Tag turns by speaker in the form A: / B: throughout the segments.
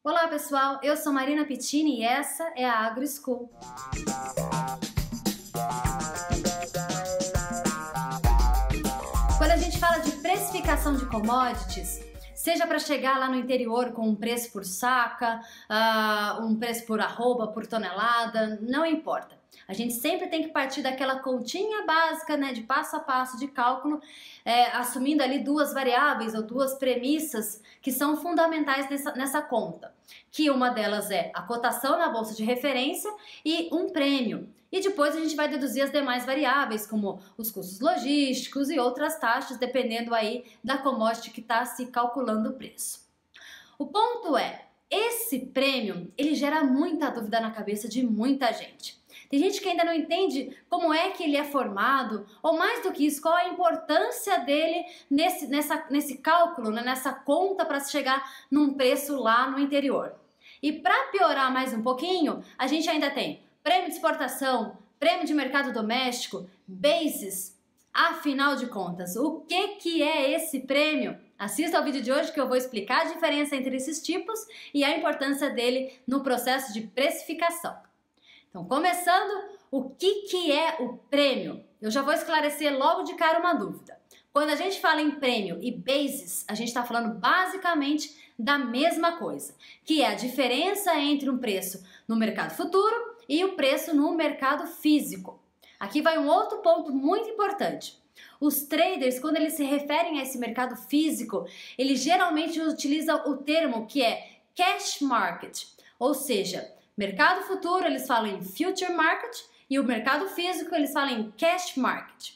A: Olá pessoal, eu sou Marina Pittini e essa é a AgroSchool. Quando a gente fala de precificação de commodities, seja para chegar lá no interior com um preço por saca, um preço por arroba, por tonelada, não importa. A gente sempre tem que partir daquela continha básica, né, de passo a passo de cálculo, assumindo ali duas variáveis ou duas premissas que são fundamentais nessa conta. Que uma delas é a cotação na bolsa de referência e um prêmio. E depois a gente vai deduzir as demais variáveis, como os custos logísticos e outras taxas, dependendo aí da commodity que está se calculando o preço. O ponto é, esse prêmio, ele gera muita dúvida na cabeça de muita gente. Tem gente que ainda não entende como é que ele é formado, ou mais do que isso, qual a importância dele nesse cálculo, né, nessa conta para chegar num preço lá no interior. E para piorar mais um pouquinho, a gente ainda tem prêmio de exportação, prêmio de mercado doméstico, bases. Afinal de contas, o que é esse prêmio? Assista ao vídeo de hoje que eu vou explicar a diferença entre esses tipos e a importância dele no processo de precificação. Então, começando, o que é o prêmio? Eu já vou esclarecer logo de cara uma dúvida. Quando a gente fala em prêmio e basis, a gente está falando basicamente da mesma coisa, que é a diferença entre um preço no mercado futuro e o preço no mercado físico. Aqui vai um outro ponto muito importante. Os traders, quando eles se referem a esse mercado físico, eles geralmente utilizam o termo que é cash market, ou seja, mercado futuro eles falam em future market e o mercado físico eles falam em cash market.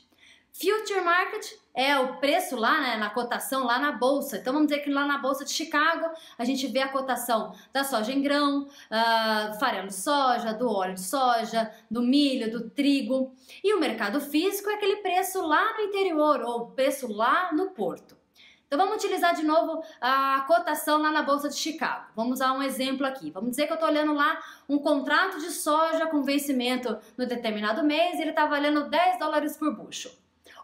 A: Future market é o preço lá, né, na cotação lá na bolsa. Então vamos dizer que lá na bolsa de Chicago a gente vê a cotação da soja em grão, farelo de soja, do óleo de soja, do milho, do trigo. E o mercado físico é aquele preço lá no interior ou preço lá no porto. Então vamos utilizar de novo a cotação lá na bolsa de Chicago. Vamos usar um exemplo aqui. Vamos dizer que eu estou olhando lá um contrato de soja com vencimento no determinado mês e ele está valendo $10 por bushel.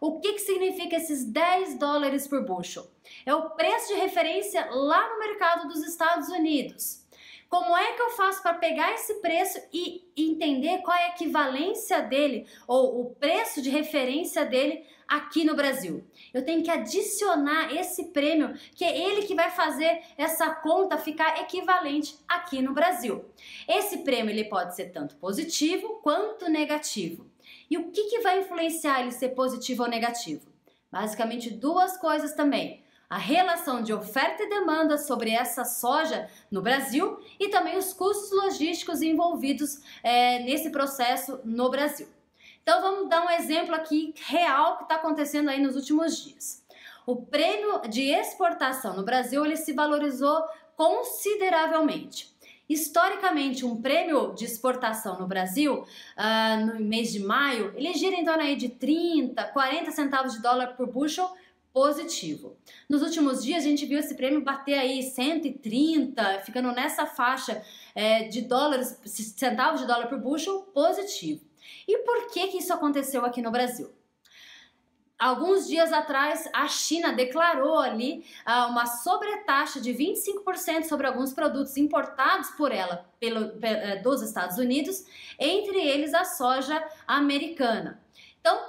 A: O que significa esses $10 por bushel? É o preço de referência lá no mercado dos Estados Unidos. Como é que eu faço para pegar esse preço e entender qual é a equivalência dele ou o preço de referência dele aqui no Brasil? Eu tenho que adicionar esse prêmio, que é ele que vai fazer essa conta ficar equivalente aqui no Brasil. Esse prêmio ele pode ser tanto positivo quanto negativo. E o que vai influenciar ele ser positivo ou negativo? Basicamente duas coisas também. A relação de oferta e demanda sobre essa soja no Brasil e também os custos logísticos envolvidos nesse processo no Brasil. Então vamos dar um exemplo aqui real que está acontecendo aí nos últimos dias. O prêmio de exportação no Brasil ele se valorizou consideravelmente. Historicamente, um prêmio de exportação no Brasil, no mês de maio, ele gira em torno aí de 30, 40 centavos de dólar por bushel positivo. Nos últimos dias, a gente viu esse prêmio bater aí 130, ficando nessa faixa de dólares, centavos de dólar por bushel positivo. E por que isso aconteceu aqui no Brasil? Alguns dias atrás, a China declarou ali uma sobretaxa de 25% sobre alguns produtos importados por ela dos Estados Unidos, entre eles a soja americana. Então,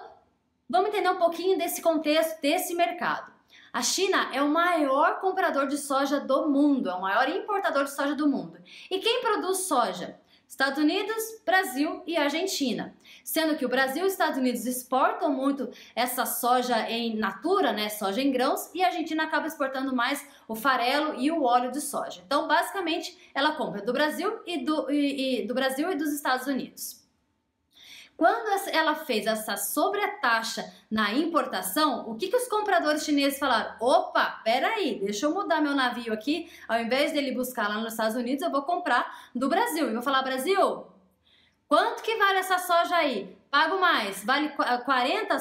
A: vamos entender um pouquinho desse contexto, desse mercado. A China é o maior comprador de soja do mundo, é o maior importador de soja do mundo. E quem produz soja? Estados Unidos, Brasil e Argentina. Sendo que o Brasil e os Estados Unidos exportam muito essa soja em natura, né, soja em grãos, e a Argentina acaba exportando mais o farelo e o óleo de soja. Então, basicamente, ela compra do Brasil do Brasil e dos Estados Unidos. Quando ela fez essa sobretaxa na importação, o que os compradores chineses falaram? Opa, peraí, deixa eu mudar meu navio aqui, ao invés dele buscar lá nos Estados Unidos, eu vou comprar do Brasil. E vou falar, Brasil, quanto que vale essa soja aí? Pago mais, vale 40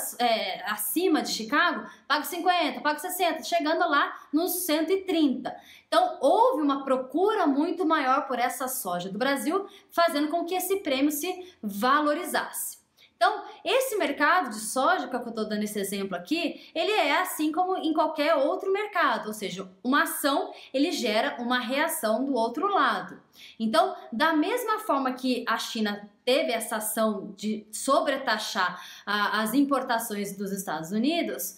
A: acima de Chicago? Pago 50, pago 60, chegando lá nos 130. Então, houve uma procura muito maior por essa soja do Brasil, fazendo com que esse prêmio se valorizasse. Então, esse mercado de soja, que eu estou dando esse exemplo aqui, ele é assim como em qualquer outro mercado, ou seja, uma ação, ele gera uma reação do outro lado. Então, da mesma forma que a China teve essa ação de sobretaxar as importações dos Estados Unidos,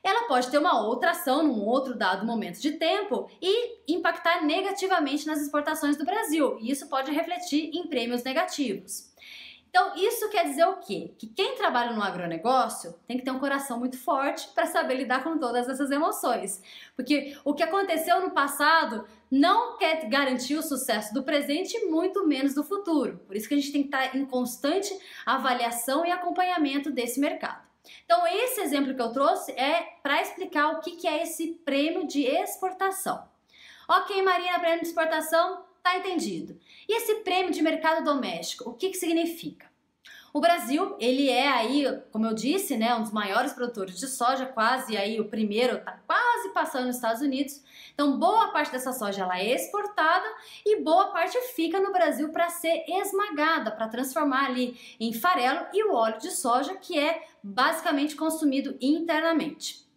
A: ela pode ter uma outra ação num outro dado momento de tempo e impactar negativamente nas exportações do Brasil. E isso pode refletir em prêmios negativos. Então, isso quer dizer o quê? Que quem trabalha no agronegócio tem que ter um coração muito forte para saber lidar com todas essas emoções. Porque o que aconteceu no passado não quer garantir o sucesso do presente e muito menos do futuro. Por isso que a gente tem que estar em constante avaliação e acompanhamento desse mercado. Então, esse exemplo que eu trouxe é para explicar o que é esse prêmio de exportação. Ok, Marina, prêmio de exportação, tá entendido. E esse prêmio de mercado doméstico, o que significa? O Brasil, ele é aí, como eu disse, né, um dos maiores produtores de soja, quase aí o primeiro, tá quase passando nos Estados Unidos. Então, boa parte dessa soja ela é exportada e boa parte fica no Brasil para ser esmagada, para transformar ali em farelo e o óleo de soja, que é basicamente consumido internamente.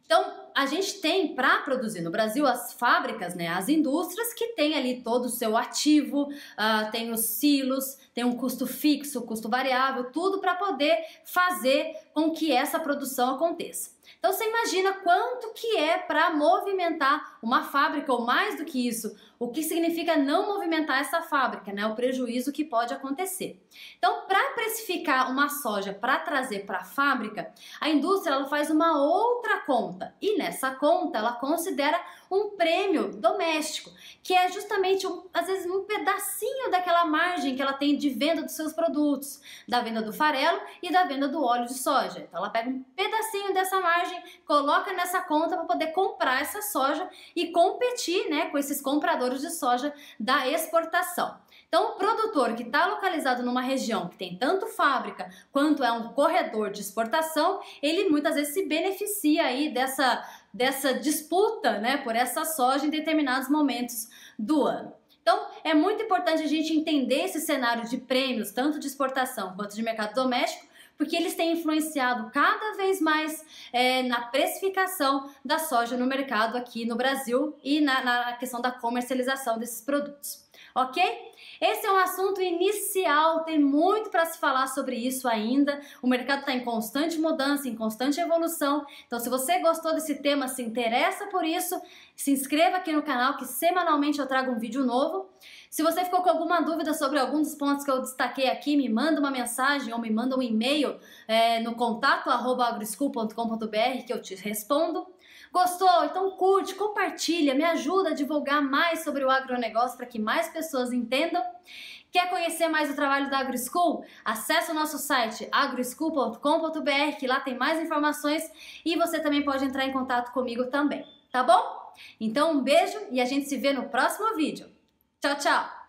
A: Então, a gente tem para produzir no Brasil as fábricas, né, as indústrias que têm ali todo o seu ativo, tem os silos, tem um custo fixo, custo variável, tudo para poder fazer com que essa produção aconteça. Então você imagina quanto que é para movimentar uma fábrica ou mais do que isso, o que significa não movimentar essa fábrica, né? O prejuízo que pode acontecer. Então, para precificar uma soja para trazer para a fábrica, a indústria ela faz uma outra conta e nessa conta ela considera um prêmio doméstico, que é justamente às vezes um pedacinho daquela margem que ela tem de venda dos seus produtos, da venda do farelo e da venda do óleo de soja. Então ela pega um pedacinho dessa margem, coloca nessa conta para poder comprar essa soja e competir, né, com esses compradores de soja da exportação. Então, o produtor que está localizado numa região que tem tanto fábrica quanto é um corredor de exportação, ele muitas vezes se beneficia aí dessa disputa, né, por essa soja em determinados momentos do ano. Então, é muito importante a gente entender esse cenário de prêmios, tanto de exportação quanto de mercado doméstico, porque eles têm influenciado cada vez mais na precificação da soja no mercado aqui no Brasil e na questão da comercialização desses produtos. Ok? Esse é um assunto inicial, tem muito para se falar sobre isso ainda. O mercado está em constante mudança, em constante evolução. Então, se você gostou desse tema, se interessa por isso, se inscreva aqui no canal que semanalmente eu trago um vídeo novo. Se você ficou com alguma dúvida sobre algum dos pontos que eu destaquei aqui, me manda uma mensagem ou me manda um e-mail no contato@agroschool.com.br que eu te respondo. Gostou? Então curte, compartilha, me ajuda a divulgar mais sobre o agronegócio para que mais pessoas entendam. Quer conhecer mais o trabalho da AgroSchool? Acesse o nosso site agroschool.com.br que lá tem mais informações e você também pode entrar em contato comigo também, tá bom? Então um beijo e a gente se vê no próximo vídeo. Tchau, tchau!